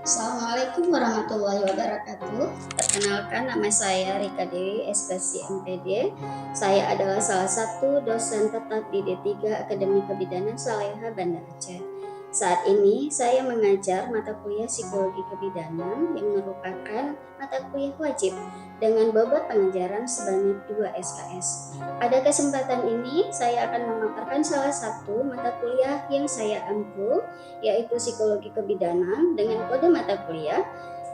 Assalamualaikum warahmatullahi wabarakatuh. Perkenalkan, nama saya Rika Dewi, SPC MPD. Saya adalah salah satu dosen tetap di D3 Akademi Kebidanan Saleha Banda Aceh. Saat ini saya mengajar mata kuliah Psikologi Kebidanan yang merupakan mata kuliah wajib dengan bobot pengajaran sebanyak 2 SKS. Pada kesempatan ini saya akan memaparkan salah satu mata kuliah yang saya ampu, yaitu Psikologi Kebidanan dengan kode mata kuliah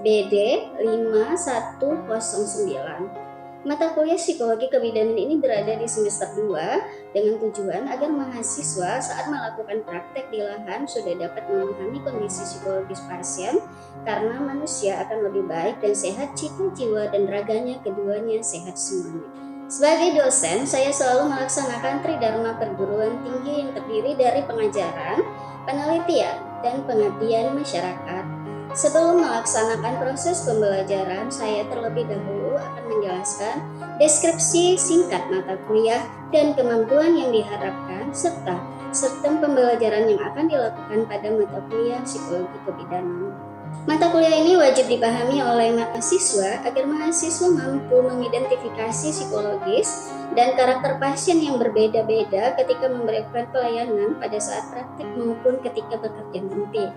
BD 5109. Mata kuliah Psikologi Kebidanan ini berada di semester 2 dengan tujuan agar mahasiswa saat melakukan praktek di lahan sudah dapat memahami kondisi psikologis pasien, karena manusia akan lebih baik dan sehat jika jiwa dan raganya keduanya sehat semuanya. Sebagai dosen, saya selalu melaksanakan Tridharma perguruan tinggi yang terdiri dari pengajaran, penelitian, dan pengabdian masyarakat. Sebelum melaksanakan proses pembelajaran, saya terlebih dahulu akan menjelaskan deskripsi singkat mata kuliah dan kemampuan yang diharapkan, serta sistem pembelajaran yang akan dilakukan pada mata kuliah Psikologi Kebidanan. Mata kuliah ini wajib dipahami oleh mahasiswa agar mahasiswa mampu mengidentifikasi psikologis dan karakter pasien yang berbeda-beda ketika memberikan pelayanan pada saat praktik maupun ketika bekerja nanti.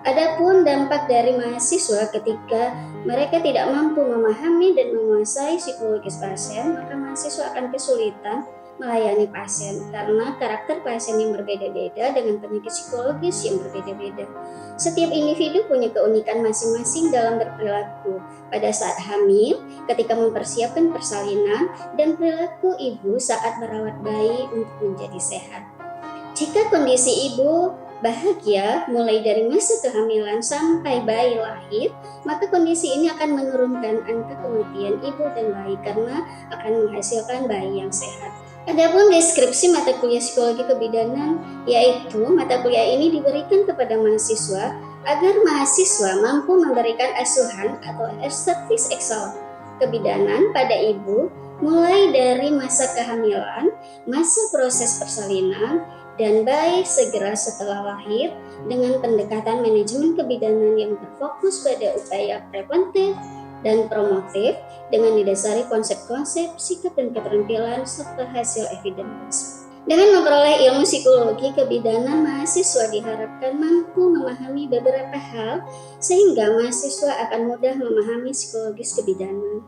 Adapun dampak dari mahasiswa ketika mereka tidak mampu memahami dan menguasai psikologis pasien, maka mahasiswa akan kesulitan melayani pasien karena karakter pasien yang berbeda-beda dengan penyakit psikologis yang berbeda-beda. Setiap individu punya keunikan masing-masing dalam berperilaku pada saat hamil, ketika mempersiapkan persalinan, dan perilaku ibu saat merawat bayi untuk menjadi sehat. Jika kondisi ibu bahagia mulai dari masa kehamilan sampai bayi lahir, maka kondisi ini akan menurunkan angka kematian ibu dan bayi karena akan menghasilkan bayi yang sehat. Adapun deskripsi mata kuliah Psikologi Kebidanan, yaitu mata kuliah ini diberikan kepada mahasiswa agar mahasiswa mampu memberikan asuhan atau service excellent kebidanan pada ibu mulai dari masa kehamilan, masa proses persalinan, dan bayi segera setelah lahir dengan pendekatan manajemen kebidanan yang berfokus pada upaya preventif dan promotif dengan didasari konsep-konsep, sikap dan keterampilan serta hasil evidence. Dengan memperoleh ilmu psikologi kebidanan, mahasiswa diharapkan mampu memahami beberapa hal sehingga mahasiswa akan mudah memahami psikologis kebidanan.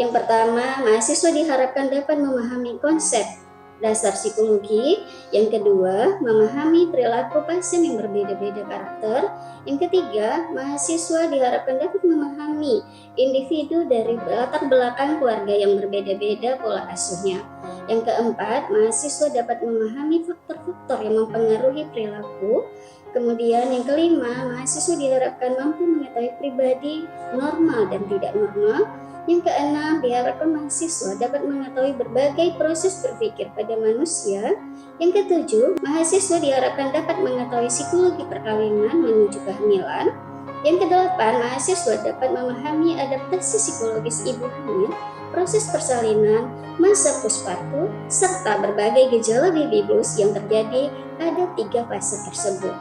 Yang pertama, mahasiswa diharapkan dapat memahami konsep dasar psikologi. Yang kedua, memahami perilaku pasien yang berbeda-beda karakter. Yang ketiga, mahasiswa diharapkan dapat memahami individu dari latar belakang keluarga yang berbeda-beda pola asuhnya. Yang keempat, mahasiswa dapat memahami faktor-faktor yang mempengaruhi perilaku. Kemudian yang kelima, mahasiswa diharapkan mampu mengetahui pribadi normal dan tidak normal. Yang keenam, diharapkan mahasiswa dapat mengetahui berbagai proses berpikir pada manusia. Yang ketujuh, mahasiswa diharapkan dapat mengetahui psikologi perkawinan menuju kehamilan. Yang kedelapan, mahasiswa dapat memahami adaptasi psikologis ibu hamil, proses persalinan, masa postpartum, serta berbagai gejala baby blues yang terjadi pada 3 fase tersebut.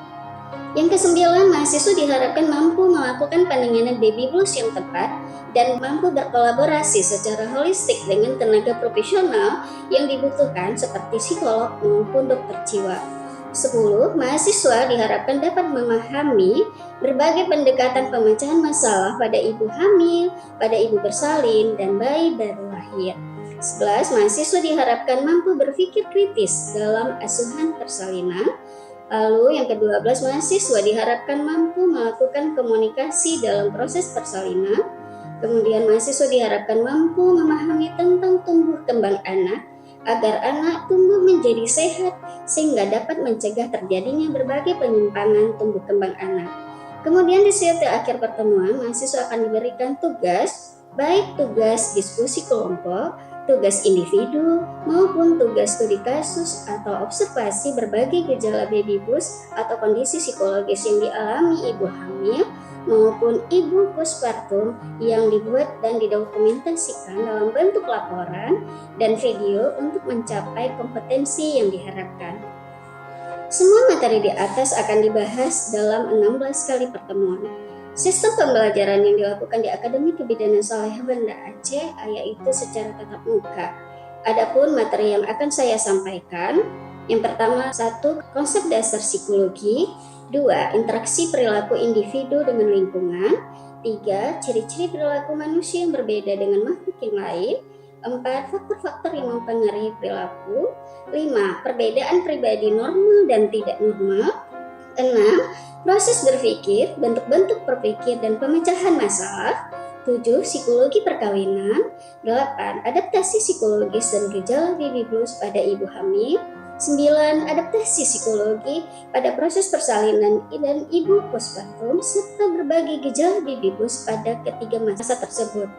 Yang kesembilan, mahasiswa diharapkan mampu melakukan penanganan baby blues yang tepat dan mampu berkolaborasi secara holistik dengan tenaga profesional yang dibutuhkan seperti psikolog maupun dokter jiwa. 10. Mahasiswa diharapkan dapat memahami berbagai pendekatan pemecahan masalah pada ibu hamil, pada ibu bersalin, dan bayi baru lahir. 11. Mahasiswa diharapkan mampu berpikir kritis dalam asuhan persalinan. Lalu yang ke-12, mahasiswa diharapkan mampu melakukan komunikasi dalam proses persalinan. Kemudian mahasiswa diharapkan mampu memahami tentang tumbuh kembang anak agar anak tumbuh menjadi sehat sehingga dapat mencegah terjadinya berbagai penyimpangan tumbuh kembang anak. Kemudian di sesi akhir pertemuan, mahasiswa akan diberikan tugas, baik tugas diskusi kelompok, tugas individu, maupun tugas studi kasus atau observasi berbagai gejala baby blues atau kondisi psikologis yang dialami ibu hamil maupun ibu postpartum yang dibuat dan didokumentasikan dalam bentuk laporan dan video untuk mencapai kompetensi yang diharapkan. Semua materi di atas akan dibahas dalam 16 kali pertemuan. Sistem pembelajaran yang dilakukan di Akademi Kebidanan Saleh Banda Aceh yaitu secara tatap muka. Adapun materi yang akan saya sampaikan, yang pertama, 1. Konsep dasar psikologi. 2. Interaksi perilaku individu dengan lingkungan. 3. Ciri-ciri perilaku manusia yang berbeda dengan makhluk yang lain. 4. Faktor-faktor yang mempengaruhi perilaku. 5. Perbedaan pribadi normal dan tidak normal. 6. Proses berpikir, bentuk-bentuk berpikir dan pemecahan masalah. 7. Psikologi perkawinan. 8. Adaptasi psikologis dan gejala baby blues pada ibu hamil. 9. Adaptasi psikologi pada proses persalinan dan ibu postpartum serta berbagai gejala baby blues pada ketiga masa tersebut.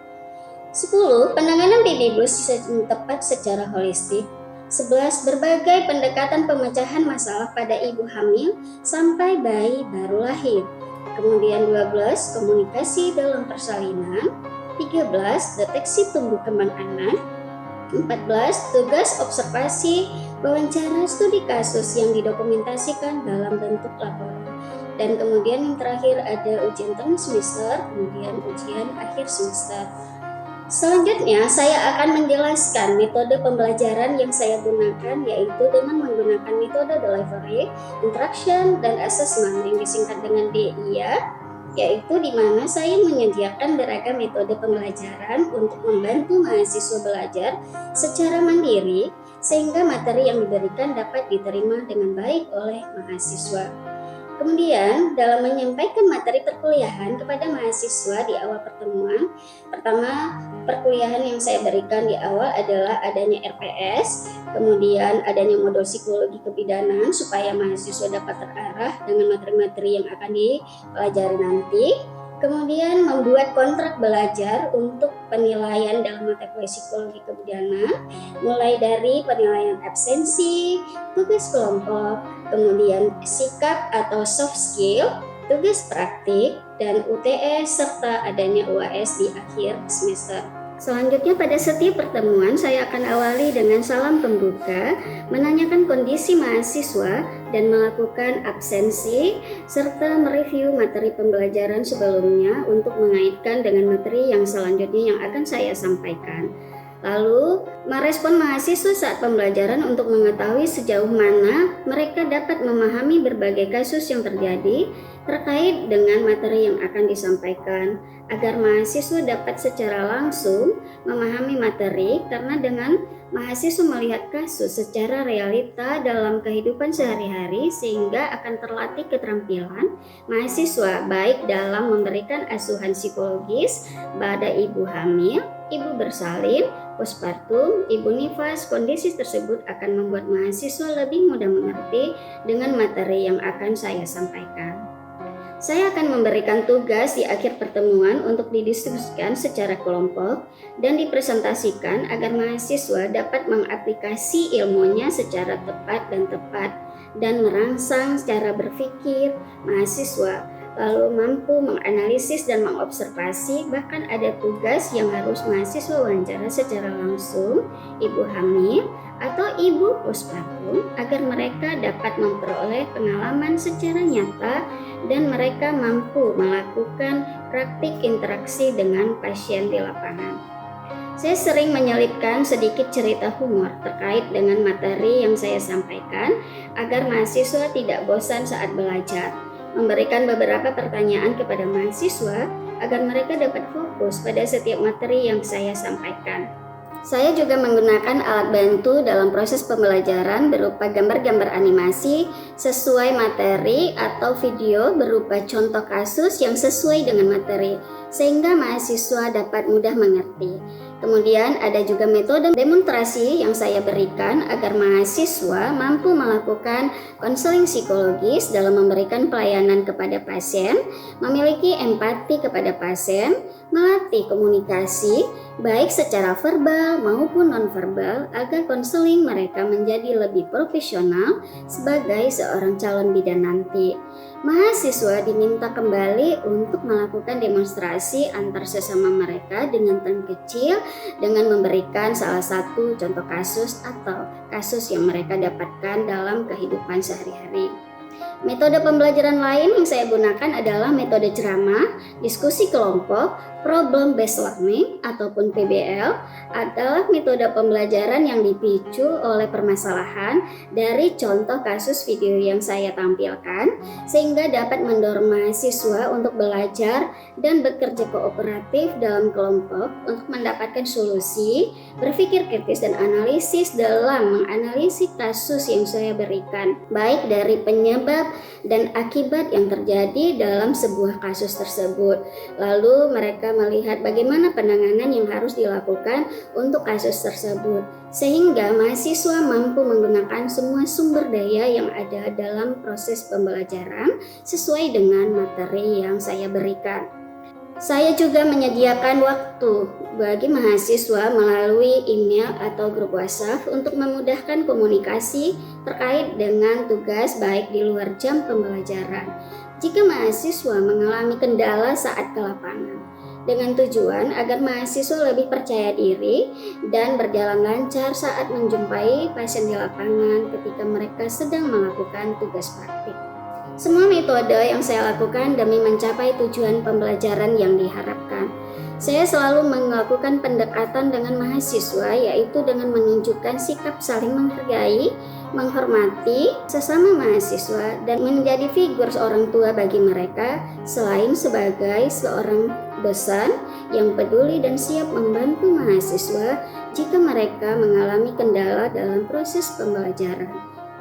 10. Penanganan baby blues tepat secara holistik. 11. Berbagai pendekatan pemecahan masalah pada ibu hamil sampai bayi baru lahir. Kemudian 12. Komunikasi dalam persalinan. 13. Deteksi tumbuh kembang anak. 14. Tugas observasi, wawancara, studi kasus yang didokumentasikan dalam bentuk laporan. Dan kemudian yang terakhir ada ujian tengah semester, kemudian ujian akhir semester. Selanjutnya, saya akan menjelaskan metode pembelajaran yang saya gunakan, yaitu dengan menggunakan metode delivery, interaction, dan assessment yang disingkat dengan DIA, yaitu di mana saya menyediakan beragam metode pembelajaran untuk membantu mahasiswa belajar secara mandiri, sehingga materi yang diberikan dapat diterima dengan baik oleh mahasiswa. Kemudian, dalam menyampaikan materi perkuliahan kepada mahasiswa di awal pertemuan, pertama, perkuliahan yang saya berikan di awal adalah adanya RPS, kemudian adanya modul psikologi kebidanan supaya mahasiswa dapat terarah dengan materi-materi yang akan dipelajari nanti. Kemudian membuat kontrak belajar untuk penilaian dalam mata kuliah psikologi kebidanan, mulai dari penilaian absensi, tugas kelompok, kemudian sikap atau soft skill, tugas praktik, dan UTS, serta adanya UAS di akhir semester. Selanjutnya pada setiap pertemuan saya akan awali dengan salam pembuka, menanyakan kondisi mahasiswa dan melakukan absensi, serta mereview materi pembelajaran sebelumnya untuk mengaitkan dengan materi yang selanjutnya yang akan saya sampaikan. Lalu, merespon mahasiswa saat pembelajaran untuk mengetahui sejauh mana mereka dapat memahami berbagai kasus yang terjadi terkait dengan materi yang akan disampaikan, agar mahasiswa dapat secara langsung memahami materi, karena dengan mahasiswa melihat kasus secara realita dalam kehidupan sehari-hari sehingga akan terlatih keterampilan mahasiswa baik dalam memberikan asuhan psikologis pada ibu hamil, ibu bersalin, postpartum, ibu nifas. Kondisi tersebut akan membuat mahasiswa lebih mudah mengerti dengan materi yang akan saya sampaikan. Saya akan memberikan tugas di akhir pertemuan untuk didiskusikan secara kelompok dan dipresentasikan agar mahasiswa dapat mengaplikasi ilmunya secara tepat dan merangsang cara berpikir mahasiswa, lalu mampu menganalisis dan mengobservasi. Bahkan ada tugas yang harus mahasiswa wawancara secara langsung ibu hamil atau ibu postpartum agar mereka dapat memperoleh pengalaman secara nyata dan mereka mampu melakukan praktik interaksi dengan pasien di lapangan. Saya sering menyelipkan sedikit cerita humor terkait dengan materi yang saya sampaikan agar mahasiswa tidak bosan saat belajar, memberikan beberapa pertanyaan kepada mahasiswa agar mereka dapat fokus pada setiap materi yang saya sampaikan. Saya juga menggunakan alat bantu dalam proses pembelajaran berupa gambar-gambar animasi sesuai materi atau video berupa contoh kasus yang sesuai dengan materi, sehingga mahasiswa dapat mudah mengerti. Kemudian ada juga metode demonstrasi yang saya berikan agar mahasiswa mampu melakukan konseling psikologis dalam memberikan pelayanan kepada pasien, memiliki empati kepada pasien, melatih komunikasi baik secara verbal maupun nonverbal agar konseling mereka menjadi lebih profesional sebagai seorang calon bidan nanti. Mahasiswa diminta kembali untuk melakukan demonstrasi antar sesama mereka dengan tim kecil dengan memberikan salah satu contoh kasus atau kasus yang mereka dapatkan dalam kehidupan sehari-hari. Metode pembelajaran lain yang saya gunakan adalah metode ceramah, diskusi kelompok, problem based learning ataupun PBL adalah metode pembelajaran yang dipicu oleh permasalahan dari contoh kasus video yang saya tampilkan sehingga dapat mendorong mahasiswa untuk belajar dan bekerja kooperatif dalam kelompok untuk mendapatkan solusi, berpikir kritis dan analisis dalam menganalisis kasus yang saya berikan, baik dari penyebab dan akibat yang terjadi dalam sebuah kasus tersebut. Lalu mereka melihat bagaimana penanganan yang harus dilakukan untuk kasus tersebut, sehingga mahasiswa mampu menggunakan semua sumber daya yang ada dalam proses pembelajaran sesuai dengan materi yang saya berikan. Saya juga menyediakan waktu bagi mahasiswa melalui email atau grup WhatsApp untuk memudahkan komunikasi terkait dengan tugas baik di luar jam pembelajaran. Jika mahasiswa mengalami kendala saat ke lapangan, dengan tujuan agar mahasiswa lebih percaya diri dan berjalan lancar saat menjumpai pasien di lapangan ketika mereka sedang melakukan tugas praktik. Semua metode yang saya lakukan demi mencapai tujuan pembelajaran yang diharapkan. Saya selalu melakukan pendekatan dengan mahasiswa, yaitu dengan menunjukkan sikap saling menghargai, menghormati sesama mahasiswa, dan menjadi figur seorang tua bagi mereka, selain sebagai seorang dosen yang peduli dan siap membantu mahasiswa jika mereka mengalami kendala dalam proses pembelajaran.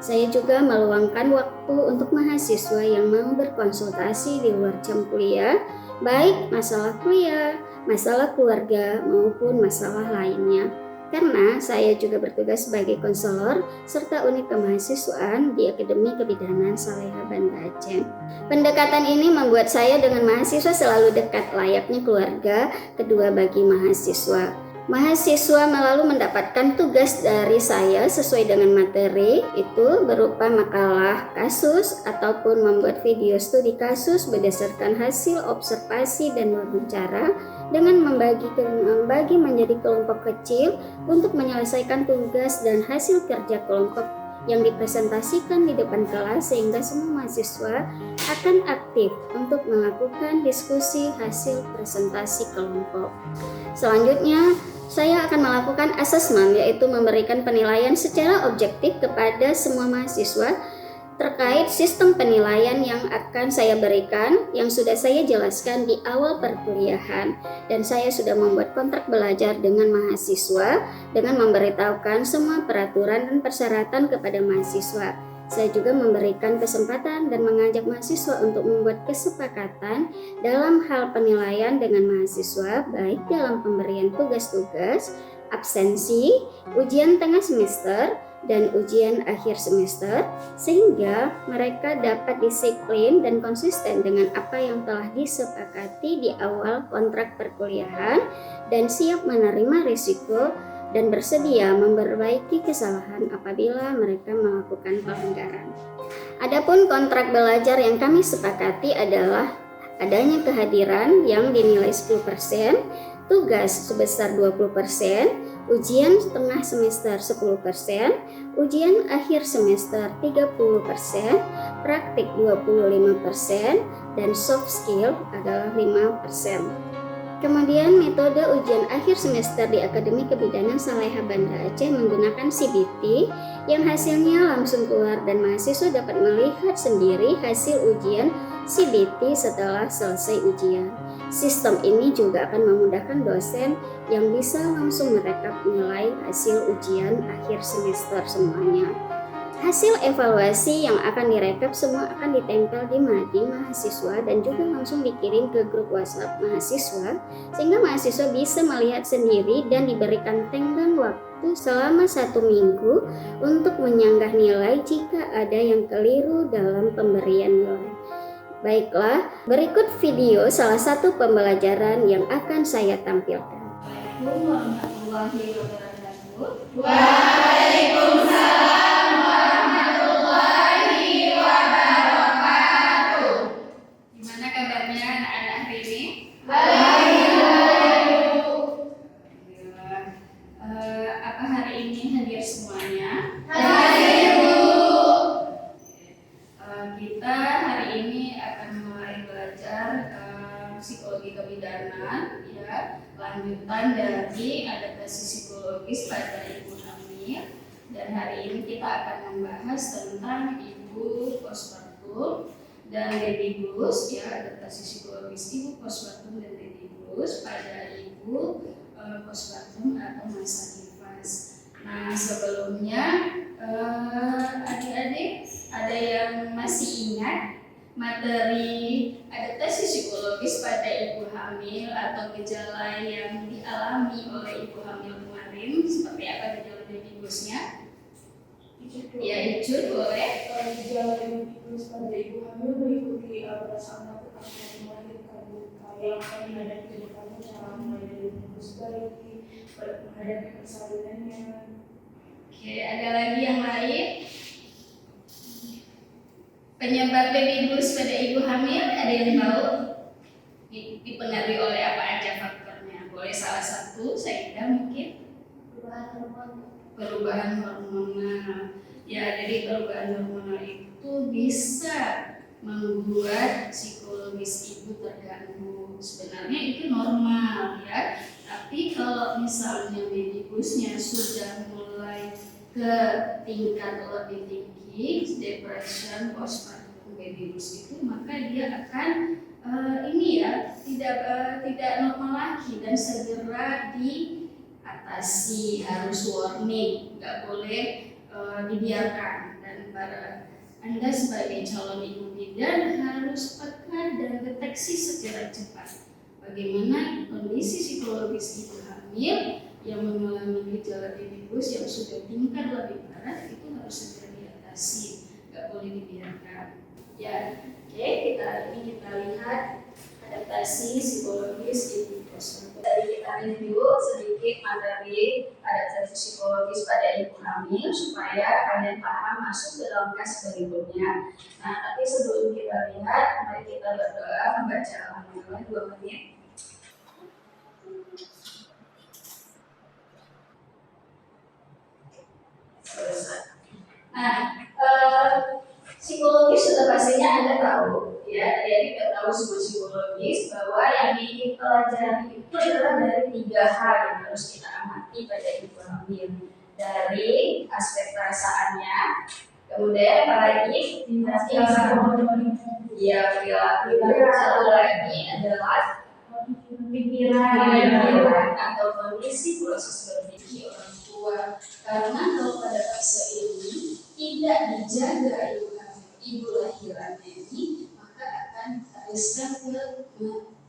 Saya juga meluangkan waktu untuk mahasiswa yang mau berkonsultasi di luar jam kuliah, baik masalah kuliah, masalah keluarga, maupun masalah lainnya. Karena saya juga bertugas sebagai konselor serta unit kemahasiswaan di Akademi Kebidanan Saleha Banda Aceh. Pendekatan ini membuat saya dengan mahasiswa selalu dekat layaknya keluarga kedua bagi mahasiswa. Mahasiswa lalu mendapatkan tugas dari saya sesuai dengan materi itu berupa makalah kasus ataupun membuat video studi kasus berdasarkan hasil observasi dan wawancara dengan membagi menjadi kelompok kecil untuk menyelesaikan tugas dan hasil kerja kelompok yang dipresentasikan di depan kelas sehingga semua mahasiswa akan aktif untuk melakukan diskusi hasil presentasi kelompok. Selanjutnya, saya akan melakukan asesmen, yaitu memberikan penilaian secara objektif kepada semua mahasiswa terkait sistem penilaian yang akan saya berikan yang sudah saya jelaskan di awal perkuliahan, dan saya sudah membuat kontrak belajar dengan mahasiswa dengan memberitahukan semua peraturan dan persyaratan kepada mahasiswa. Saya juga memberikan kesempatan dan mengajak mahasiswa untuk membuat kesepakatan dalam hal penilaian dengan mahasiswa, baik dalam pemberian tugas-tugas, absensi, ujian tengah semester, dan ujian akhir semester, sehingga mereka dapat disiplin dan konsisten dengan apa yang telah disepakati di awal kontrak perkuliahan dan siap menerima risiko dan bersedia memperbaiki kesalahan apabila mereka melakukan pelanggaran. Adapun kontrak belajar yang kami sepakati adalah adanya kehadiran yang dinilai 10%, tugas sebesar 20%, ujian tengah semester 10%, ujian akhir semester 30%, praktik 25%, dan soft skill adalah 5%. Kemudian metode ujian akhir semester di Akademi Kebidanan Saleha Banda Aceh menggunakan CBT yang hasilnya langsung keluar dan mahasiswa dapat melihat sendiri hasil ujian CBT setelah selesai ujian. Sistem ini juga akan memudahkan dosen yang bisa langsung merekap nilai hasil ujian akhir semester semuanya. Hasil evaluasi yang akan direkap semua akan ditempel di mading mahasiswa dan juga langsung dikirim ke grup WhatsApp mahasiswa sehingga mahasiswa bisa melihat sendiri dan diberikan tenggang waktu selama 1 minggu untuk menyanggah nilai jika ada yang keliru dalam pemberian nilai. Baiklah, berikut video salah satu pembelajaran yang akan saya tampilkan. Assalamualaikum warahmatullahi wabarakatuh. Waalaikumsalam. Gimana kabarnya anak-anak hari ini? Baik. Apa hari ini hadir semuanya? Hadir, Bu. Kita psikologis pada ibu hamil. Dan hari ini kita akan membahas tentang ibu postpartum dan baby blues, ya, adaptasi psikologis ibu postpartum dan baby blues pada ibu postpartum atau masa nifas. Nah, sebelumnya adik-adik ada yang masih ingat materi adaptasi psikologis pada ibu hamil atau gejala yang dialami oleh ibu hamil kemarin, seperti apa gejala baby bluesnya? Ya, Ijun boleh. Gejala baby blues pada ibu hamil meliputi perasaan takut akan melahirkan, kayak menghadapi kedepannya, cara mulai dari blues bayi, menghadapi persalinannya. Oke, ada lagi yang lain? Penyebab baby blues pada ibu hamil ada yang tahu? Dipengaruhi oleh apa aja faktornya? Boleh salah satu, Saidah mungkin? Perubahan hormonal. Ya, jadi perubahan hormonal itu bisa membuat psikologis ibu terganggu. Sebenarnya itu normal, ya. Tapi kalau misalnya baby bluesnya sudah mulai ke tingkat lebih tinggi, depression, postpartum baby blues itu, maka dia akan tidak normal lagi dan segera diatasi, harus warning, nggak boleh dibiarkan. Dan para Anda sebagai calon ibu bidan harus peka dan deteksi secara cepat bagaimana kondisi psikologis ibu hamil yang mengalami gejala baby blues yang sudah tingkat lebih parah, itu harus segera diatasi, nggak boleh dibiarkan. Ya, oke, kita lihat adaptasi psikologis ibu postpartum. Tadi kita review sedikit materi adaptasi psikologis pada ibu hamil supaya kalian paham masuk ke dalam kelas berikutnya. Nah, tapi sebelum kita lihat, mari kita berdoa membaca Al-Fatihah 2 menit. Nah, psikologis sudah pastinya Anda tahu, ya. Jadi kita tahu semua psikologis bahwa yang dipelajari itu adalah dari 3 hal yang harus kita amati pada ibu hamil, dari aspek perasaannya, kemudian apalagi ya perilaku, satu lagi adalah pikiran atau kondisi proses berpikir orang tua. Karena kalau pada fase ini tidak dijaga ibu lahirannya ini, maka akan riskan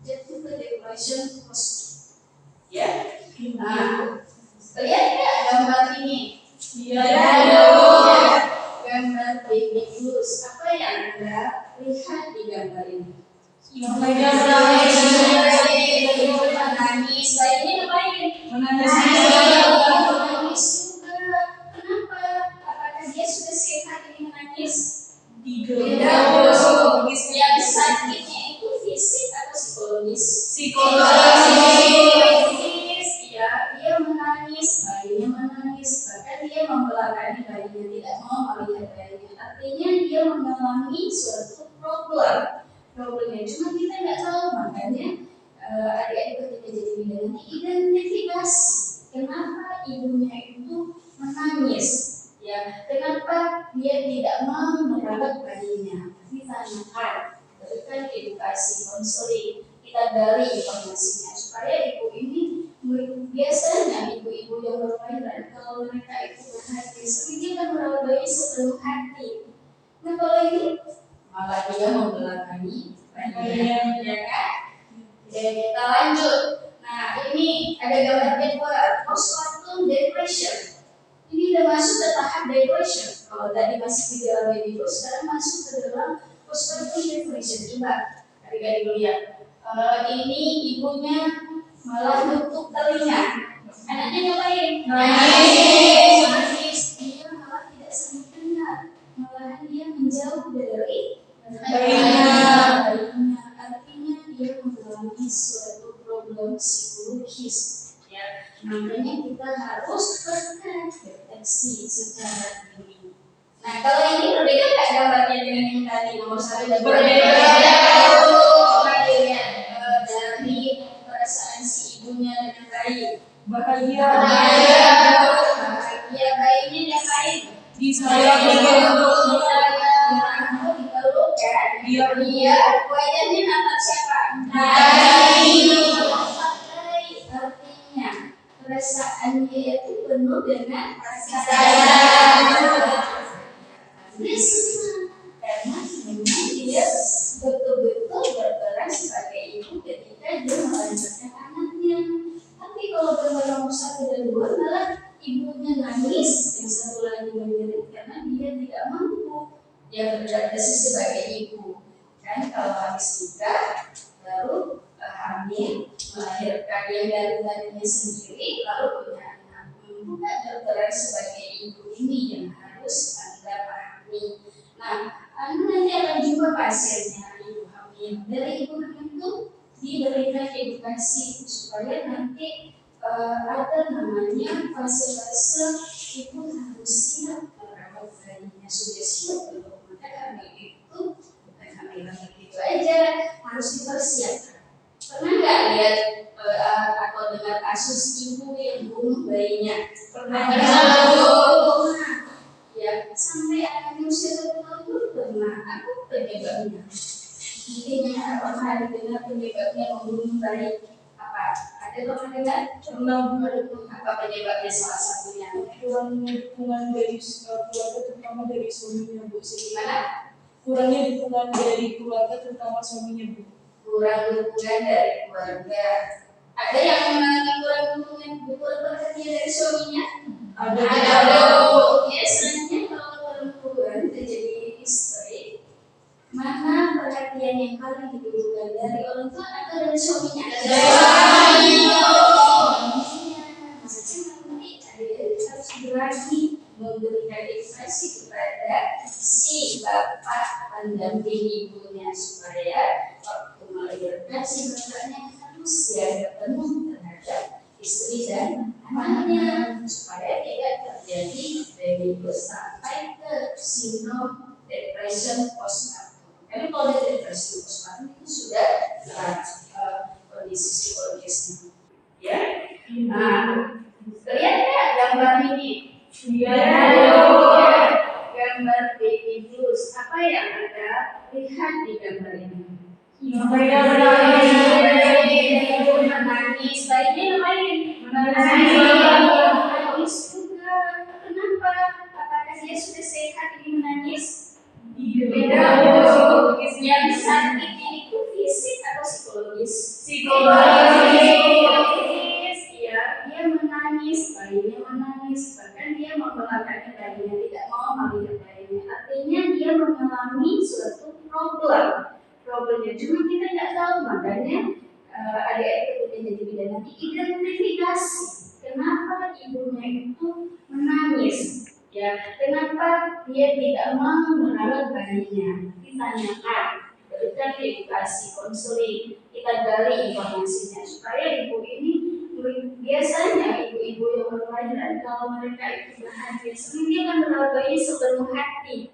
jatuh ke depression post. Ya, nah, lihat ya gambar ini. Gambar baby blues. Apa yang Anda lihat di gambar ini? Menangis. Bayinya ngapain? Menangis juga. Kenapa? Apakah dia sudah sehat ini menangis? Tidak. Yang sakitnya itu fisik atau psikologis? Psikologis. Ya, dia menangis, bayinya menangis, bahkan dia membelakangi bayinya, tidak mau melihat bayinya. Artinya dia mengalami suatu problemnya, cuma kita nggak tahu. Makanya adik-adik ketika jadi bidan nanti identifikasi kenapa ibunya itu menangis, ya, kenapa dia tidak mau merawat bayinya. Ditanyakan, berikan edukasi, konseling, kita gali informasinya supaya ibu ini, biasanya ibu-ibu yang baru lahiran kalau mereka itu berhati, dia kan merawat bayi sepenuh hati. Nah, kalau ini malah dia membelakangi bayinya, ya kan? Oke, kita lanjut. Nah, ini ada gambar kedua, postpartum depression. Ini udah masuk ke tahap depression. Kalau tadi masih gejala baby blues, sekarang masuk ke dalam postpartum depression. Coba adik-adik lihat. Ini ibunya malah nutup telinga. Anaknya ngapain? Nangis. Dia malah tidak sanggup dengar. Malahan dia menjauh dari bayinya. Artinya dia mengalami suatu problem psikologis, ya. Makanya kita harus deteksi secara dini. Nah, kalau ini berbeda nggak gambarnya dengan yang tadi nomor 1 dan berbeda? Dari perasaan si ibunya dengan bayi, bahagia, Dia wajahnya nampak siapa? Artinya perasaannya itu penuh dengan kasih sayang. Dia senang karena memang dia betul-betul berperan sebagai ibu ketika dia melahirkan anaknya. Tapi kalau gambar nomor 1 dan 2 malah ibunya nangis, yang satu lagi menjerit karena dia tidak mampu. Dia beradaptasi sebagai ibu. Kan kalau habis nikah baru hamil, melahirkan yang dari darinya sendiri, lalu punya anak. Bukan berperan sebagai ibu ini yang harus Anda pahami. Nah, Anda nanti akan jumpa pasiennya ibu hamil. Dari ibu hamil itu diberikan edukasi supaya nanti ada namanya fase-fase ibu harus siap merawat bayinya. Sudah siap belum? Maka hamil itu bukan hamilan begitu aja, harus dipersiapkan. Pernah nggak lihat atau dengar kasus ibu yang bunuh bayinya? Pernah. Ya, sampai anaknya usia 1 tahun pun pernah. Apa penyebabnya? Mungkin yang pernah dengar penyebabnya membunuh bayi apa? Ada pernah dengar? Pernah. Apa penyebabnya salah satunya? Kurangnya dukungan dari keluarga, terutama dari suaminya, Bu. Gimana? Kurangnya dukungan dari keluarga, terutama suaminya, Bu. Kurang dukungan dari keluarga. Ada yang mengalami kurang dukungan, kurang perhatian dari suaminya? Ada. Biasanya kalau perempuan terjadi istri, mana perhatian yang paling dibutuhkan dari orang tua atau dari suaminya? Dari suaminya. Nanti harus berani memberikan edukasi kepada si bapak pendamping ibunya supaya waktu melahirkan si bapaknya harus siaga penuh terhadap istri dan anaknya supaya tidak terjadi baby sampai ke sindrom depression postpartum. Karena kalau ada depresi postpartum itu sudah kondisi psikologisnya. Ya, nah, lihat nggak gambar ini? Iya. Gambar baby blues. Apa yang Anda lihat di gambar ini? Menangis. Bayinya ngapain? Menangis juga. Kenapa? Apakah dia sudah sehat ini menangis? Beda. Yang sakit ini itu fisik atau psikologis? Psikologis. Ya, dia menangis, bayinya menangis, bahkan dia membelakangkan bayinya, tidak mau melihat bayinya. Artinya dia mengalami suatu problemnya. Cuma kita tidak tahu, makanya adik-adik ketika jadi bidan nanti identifikasi kenapa ibunya itu menangis. Ya, kenapa dia tidak mau merawat bayinya? Ditanyakan, berikan edukasi, konseling, kita gali informasinya supaya ibu ini, biasanya ibu-ibu yang berkelahiran kalau mereka itu bahagia, sebenarnya dia akan merawat bayi sepenuh hati.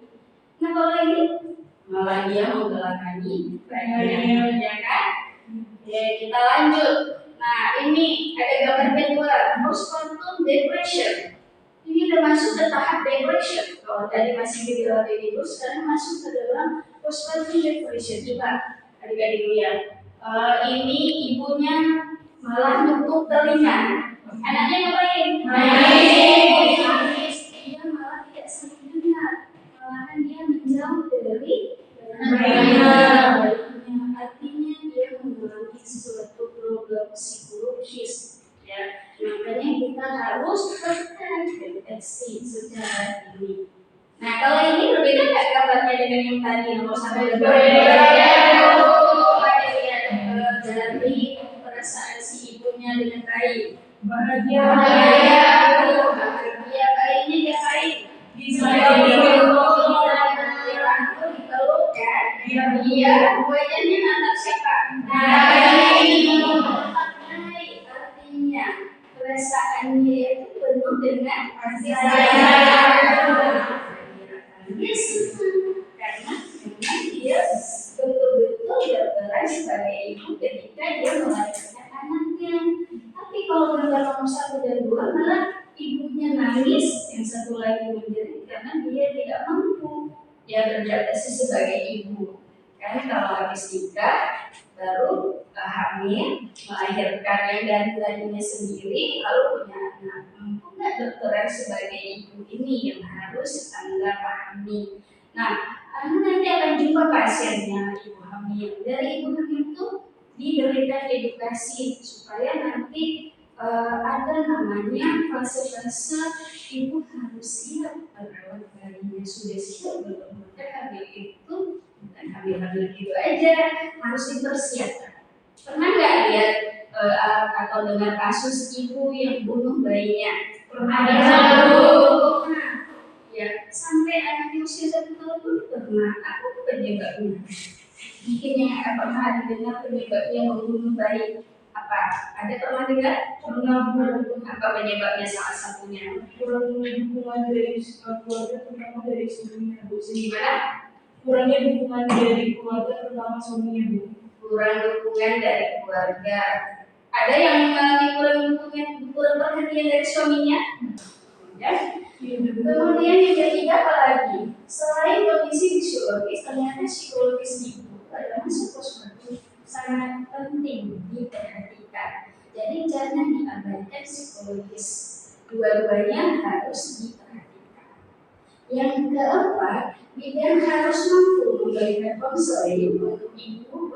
Nah kalau ini malah dia membelakangi bayinya, ya kan? Ya, kita lanjut. Nah ini ada gambar kedua, postpartum depression. Ini udah masuk ke tahap depression. Kalau tadi masih dirawat ibu, sekarang masuk ke dalam postpartum depression. Coba adik-adik lihat. Ini ibunya malah nutup telinga. Anaknya ngapain? Nangis. Dia malah tidak saling dengar. Malahan dia menjauh dari bayinya. Artinya dia mengalami suatu problem psikologis. Ya, makanya kita harus tekan deteksi secara dini. Nah, kalau ini berbeda nggak gambarnya dengan yang tadi nomor 1 dan 2? Dari perasaan si ibunya dengan bayi. Bahagia. Bayinya ngapain? Dia wajahnya anak siapa? Artinya perasaannya itu penuh dengan kasih sayang. Dia senang karena memang dia betul-betul berperan sebagai ibu ketika dia melahirkan anaknya. Tapi kalau gambar nomor 1 dan 2 malah ibunya nangis, yang satu lagi menjerit karena dia tidak mampu ya beradaptasi sebagai ibu. Kan kalau habis nikah baru hamil, melahirkan yang dari dirinya sendiri, lalu punya anak. Mampu nggak dokter sebagai ibu ini yang harus Anda pahami. Nah, Anda nanti akan jumpa pasiennya ibu hamil. Dari ibu hamil itu diberikan edukasi supaya nanti ada namanya fase-fase ibu harus siap merawat bayinya. Sudah siap belum? Maka hamil itu bukan hamil-hamil gitu aja, harus dipersiapkan. Pernah nggak lihat atau dengar kasus ibu yang bunuh bayinya? Pernah ada. Ya, sampai anaknya usia 1 tahun pun pernah. Apa penyebabnya? Mungkin yang pernah didengar penyebabnya membunuh bayi apa? Ada pernah dengar? Pernah Apa penyebabnya salah satunya? kurang dukungan dari keluarga, terutama dari suaminya, Bu. Gimana? Kurangnya dukungan dari keluarga, terutama suaminya, Bu. Kurang dukungan dari keluarga. Ada yang mengalami kurang perhatian dari suaminya? Ya. Kemudian yang ketiga apa lagi? Selain kondisi fisiologis, ternyata psikologis ibu adalah sesuatu sangat penting diperhatikan. Jadi jangan diabaikan psikologis. Dua-duanya harus diperhatikan. Yang keempat, bidan harus mampu memberikan konseling untuk ibu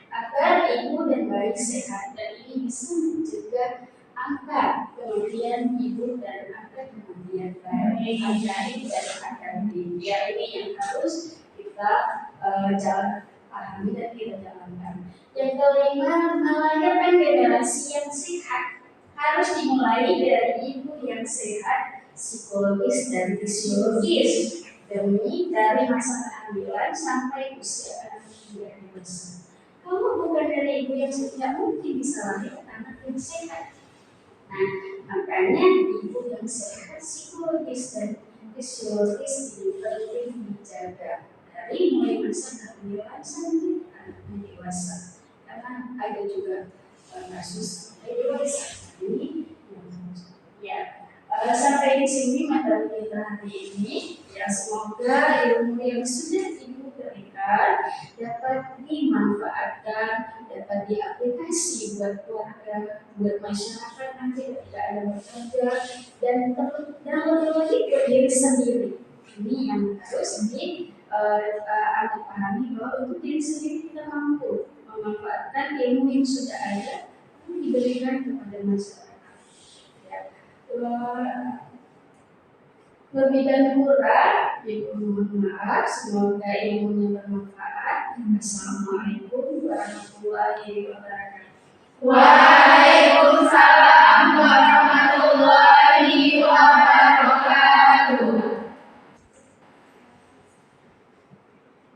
agar ibu dan bayi sehat, dan ini bisa mencegah angka kematian ibu dan angka kematian bayi ajaib dan akademik. Ya, ini yang harus kita pahami dan kita jalankan. Yang kelima, melahirkan generasi yang sehat harus dimulai dari ibu yang sehat psikologis dan fisiologis demi dari masa kehamilan sampai usia anak yang dewasa. Kalau bukan dari ibu yang sehat, mungkin bisa lahir anak yang sehat. Nah, makanya ibu yang sehat psikologis dan fisiologis ini penting dijaga dari mulai masa kehamilan sampai anaknya dewasa. Karena ada juga kasus dewasa ini ya. Sampai di sini materi kita hari ini. Ya, semoga ilmu yang sudah ibu berikan dapat dimanfaatkan, dapat diaplikasi buat keluarga, buat masyarakat nanti ketika ada bekerja, dan terlebih ke diri sendiri. Ini yang harus Anda pahami bahwa untuk diri sendiri kita mampu memanfaatkan ilmu yang sudah ada diberikan kepada masyarakat. Ya. Lebih dan kurang, ibu mohon maaf. Semoga ilmunya bermanfaat. Assalamualaikum warahmatullahi wabarakatuh.